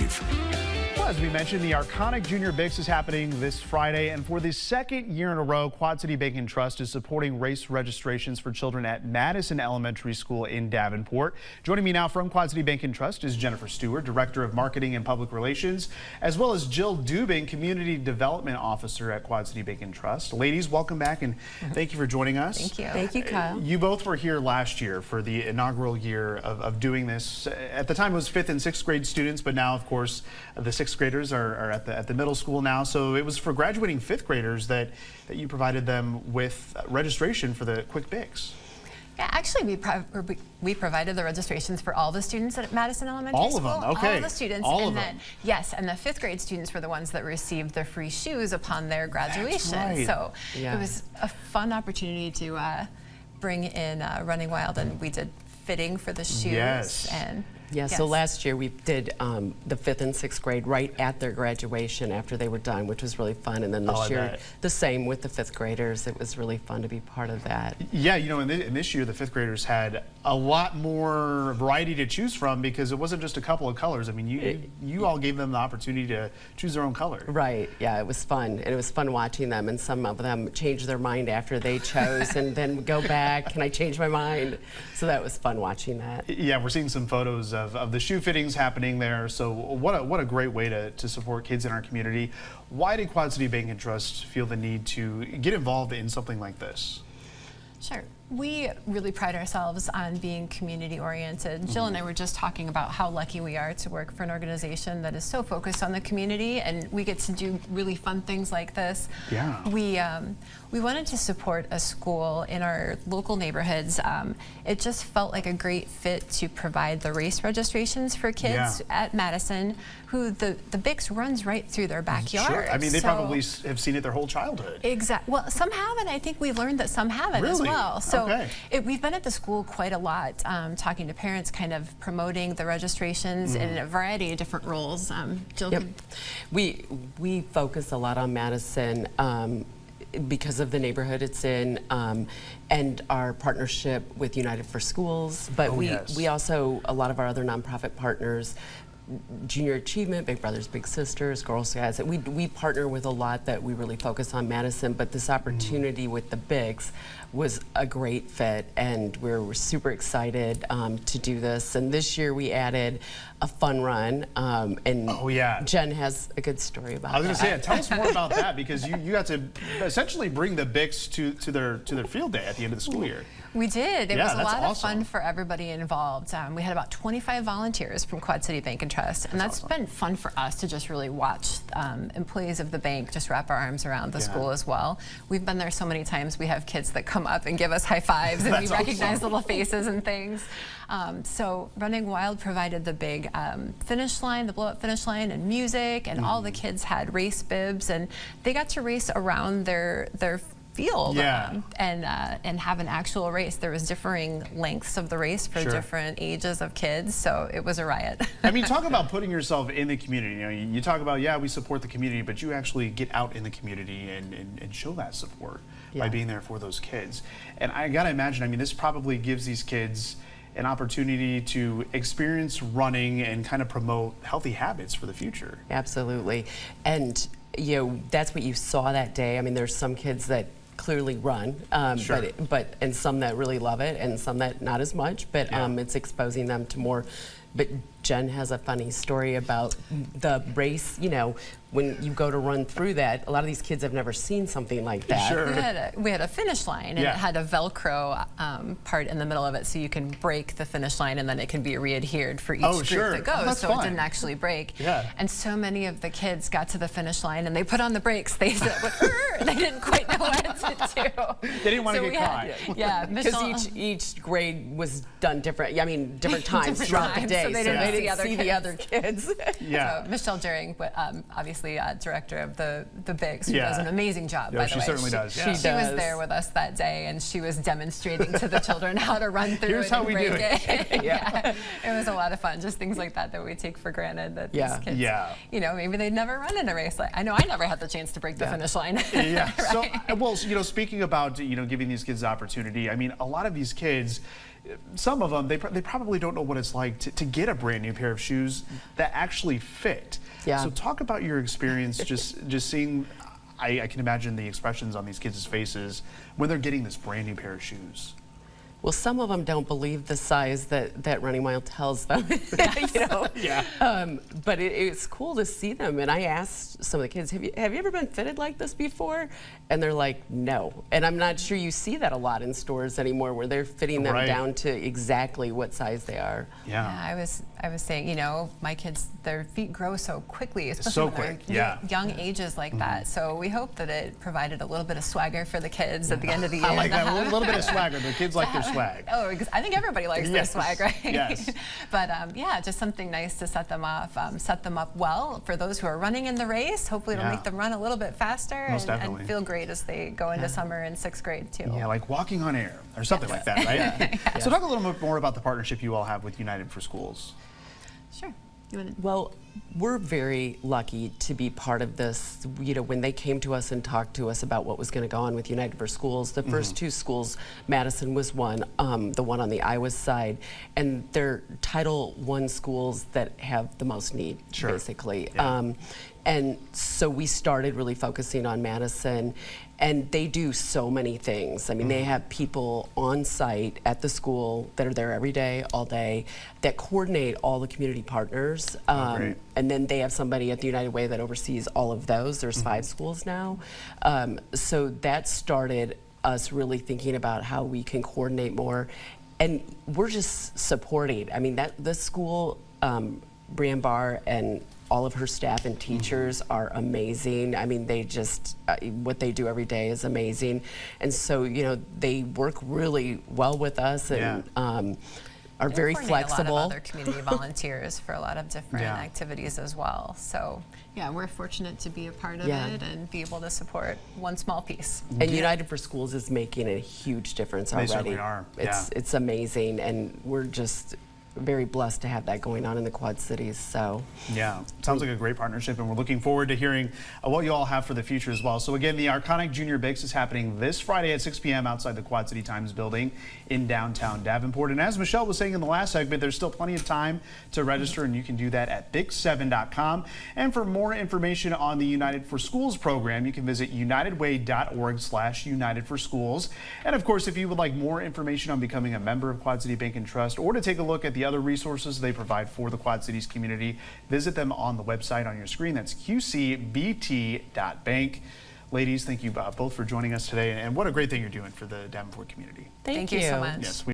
Live. Well, as we mentioned, the Arconic Jr. Bigs is happening this Friday, and for the second year in a row, Quad City Bank and Trust is supporting race registrations for children at Madison Elementary School in Davenport. Joining me now from Quad City Bank and Trust is Jennifer Stewart, Director of Marketing and Public Relations, as well as Jill Dubing, Community Development Officer at Quad City Bank and Trust. Ladies, welcome back, and thank you for joining us. Thank you. Thank you, Kyle. You both were here last year for the inaugural year of doing this. At the time, it was 5th and 6th grade students, but now, of course, the 6th graders are at the middle school now. So it was for graduating 5th graders that you provided them with registration for the Quick Bigs. Yeah, actually, we provided the registrations for all the students at Madison Elementary School. All of them, okay. All the students. All of them. them. Yes, and the 5th grade students were the ones that received the free shoes upon their graduation. That's right. So Yeah. it was a fun opportunity to bring in Running Wild, and we did fitting for the shoes. Yes. And Yeah, so last year we did the 5th and 6th grade right at their graduation after they were done, which was really fun. And then this year, the same with the 5th graders. It was really fun to be part of that. Yeah, you know, in this year, the 5th graders had a lot more variety to choose from because it wasn't just a couple of colors. I mean, you all gave them the opportunity to choose their own color. Right, yeah, it was fun. And it was fun watching them. And some of them changed their mind after they chose and then go back, can I change my mind? So that was fun watching that. Yeah, we're seeing some photos of the shoe fittings happening there. So what a great way to support kids in our community. Why did Quad City Bank and Trust feel the need to get involved in something like this? Sure. We really pride ourselves on being community oriented. Jill and I were just talking about how lucky we are to work for an organization that is so focused on the community, and we get to do really fun things like this. Yeah. We wanted to support a school in our local neighborhoods. It just felt like a great fit to provide the race registrations for kids at Madison, who the Bix runs right through their backyard. Sure. I mean, they probably have seen it their whole childhood. Exactly. Well, some haven't. I think we learned that some haven't as well. So we've been at the school quite a lot, talking to parents, kind of promoting the registrations in a variety of different roles. Jill, We focus a lot on Madison because of the neighborhood it's in and our partnership with United for Schools. But we also, a lot of our other nonprofit partners, Junior Achievement, Big Brothers Big Sisters, Girl Scouts, we partner with a lot that we really focus on Madison, but this opportunity with the Bigs was a great fit, and we're super excited to do this. And this year we added a fun run, and Jen has a good story about that. I was going to say, tell us more about that, because you got to essentially bring the Bigs to their field day at the end of the school year. We did. It was a lot of fun for everybody involved. We had about 25 volunteers from Quad City Bank and Trust, and that's been fun for us to just really watch employees of the bank just wrap our arms around the school as well. We've been there so many times. We have kids that come up and give us high fives, and we recognize little faces and things. So Running Wild provided the big finish line, the blow-up finish line, and music, and all the kids had race bibs, and they got to race around their field and have an actual race. There was differing lengths of the race for different ages of kids, so it was a riot. I mean, talk about putting yourself in the community. You know, you talk about, we support the community, but you actually get out in the community and show that support by being there for those kids. And I gotta imagine, I mean, this probably gives these kids an opportunity to experience running and kind of promote healthy habits for the future. Absolutely. And that's what you saw that day. I mean, there's some kids that clearly run, but and some that really love it, and some that not as much. But it's exposing them to more. But Jen has a funny story about the race. You know, when you go to run through that, a lot of these kids have never seen something like that. We had a finish line, and it had a Velcro part in the middle of it, so you can break the finish line, and then it can be re-adhered for each group that goes, so it didn't actually break. And so many of the kids got to the finish line, and they put on the brakes. They said, they didn't quite know what to do. They didn't want to get caught. Because each grade was done different. I mean, different times throughout the day, so they didn't see the other kids. So Michelle During, obviously director of the Bigs, who does an amazing job, by the way. She certainly does. She was there with us that day, and she was demonstrating to the children how to run through Here's how we do it. It was a lot of fun, just things like that we take for granted that these kids, maybe they'd never run in a race. I know I never had the chance to break the finish line. Yeah. Right. So, well, speaking about, giving these kids the opportunity, I mean, a lot of these kids, some of them, they probably don't know what it's like to get a brand new pair of shoes that actually fit. Yeah. So talk about your experience just seeing, I can imagine the expressions on these kids' faces when they're getting this brand new pair of shoes. Well, some of them don't believe the size that Running Wild tells them, Yeah. But it's cool to see them. And I asked some of the kids, have you ever been fitted like this before? And they're like, no. And I'm not sure you see that a lot in stores anymore, where they're fitting them down to exactly what size they are. Yeah. I was saying, my kids, their feet grow so quickly, especially So when they're quick, yeah. young ages like that. So we hope that it provided a little bit of swagger for the kids at the end of the year. I like that. A little bit of swagger. The kids like their swag. Oh, I think everybody likes their swag, right? Yes. But yeah, just something nice to set them off, set them up well for those who are running in the race. Hopefully it'll make them run a little bit faster and feel great as they go into summer in 6th grade too. Yeah, like walking on air or something like that, right? Yeah. So talk a little bit more about the partnership you all have with United for Schools. Sure. Well, we're very lucky to be part of this. When they came to us and talked to us about what was going to go on with United for Schools, the first two schools, Madison was one, the one on the Iowa side, and they're Title I schools that have the most need, basically. Yeah. And so we started really focusing on Madison, and they do so many things. I mean, they have people on site at the school that are there every day, all day, that coordinate all the community partners. And then they have somebody at the United Way that oversees all of those. There's 5 schools now. So that started us really thinking about how we can coordinate more. And we're just supporting. I mean, the school, Brian Barr and all of her staff and teachers are amazing. I mean, they just, what they do every day is amazing. And so, they work really well with us and are very flexible. A lot of other community volunteers for a lot of different activities as well. So, yeah, we're fortunate to be a part of it and be able to support one small piece. And United for Schools is making a huge difference already. They certainly are. It's amazing, and we're just very blessed to have that going on in the Quad Cities. So yeah, sounds like a great partnership, and we're looking forward to hearing what you all have for the future as well. So again, the Arconic Jr. Bigs is happening this Friday at 6 p.m. outside the Quad City Times building in downtown Davenport. And as Michelle was saying in the last segment, there's still plenty of time to register, and you can do that at big7.com. And for more information on the United for Schools program, you can visit unitedway.org/United for Schools. And of course, if you would like more information on becoming a member of Quad City Bank and Trust, or to take a look at the other resources they provide for the Quad Cities community, visit them on the website on your screen. That's qcbt.bank. Ladies, thank you both for joining us today, and what a great thing you're doing for the Davenport community. Thank you so much. Yes,